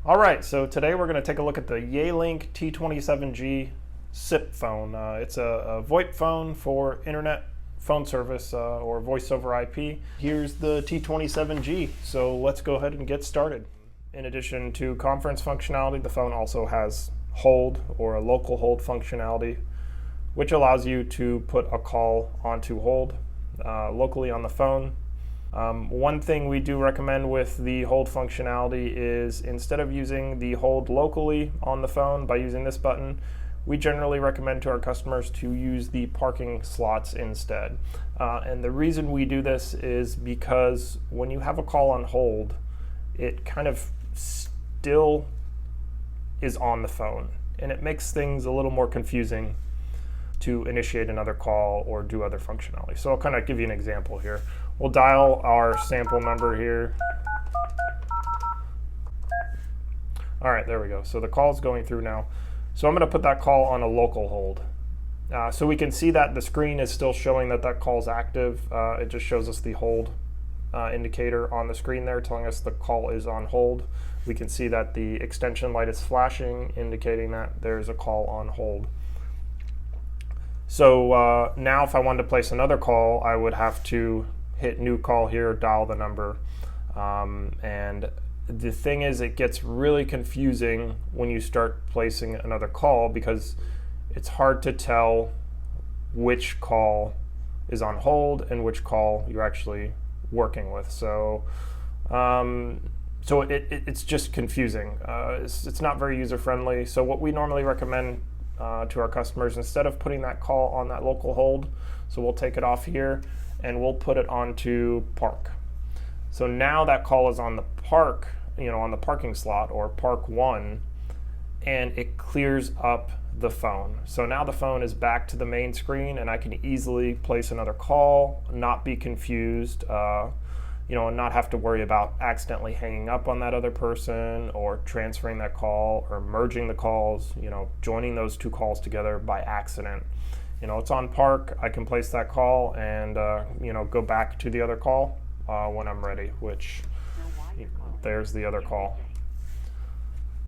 All right, so today we're going to take a look at the Yealink T27G SIP phone. It's a VoIP phone for internet phone service or voice over IP. Here's the T27G, so let's go ahead and get started. In addition to conference functionality, the phone also has hold or a local hold functionality, which allows you to put a call onto hold locally on the phone. One thing we do recommend with the hold functionality is instead of using the hold locally on the phone by using this button, we generally recommend to our customers to use the parking slots instead. And the reason we do this is because when you have a call on hold, it kind of still is on the phone, and it makes things a little more confusing to initiate another call or do other functionality. So I'll kind of give you an example here. We'll dial our sample number here. All right, there we go. So the call's going through now. So I'm going to put that call on a local hold. So we can see that the screen is still showing that that call's active. It just shows us the hold indicator on the screen there telling us the call is on hold. We can see that the extension light is flashing, indicating that there's a call on hold. So now if I wanted to place another call, I would have to hit new call here, dial the number. And the thing is, it gets really confusing when you start placing another call because it's hard to tell which call is on hold and which call you're actually working with. So it's just confusing. It's not very user-friendly. So what we normally recommend to our customers, instead of putting that call on that local hold, so we'll take it off here and we'll put it onto park. So now that call is on the park, on the parking slot or park 1, and it clears up the phone. So now the phone is back to the main screen and I can easily place another call, not be confused, and not have to worry about accidentally hanging up on that other person or transferring that call or merging the calls, joining those two calls together by accident. It's on park, I can place that call and, go back to the other call when I'm ready, which there's the other call.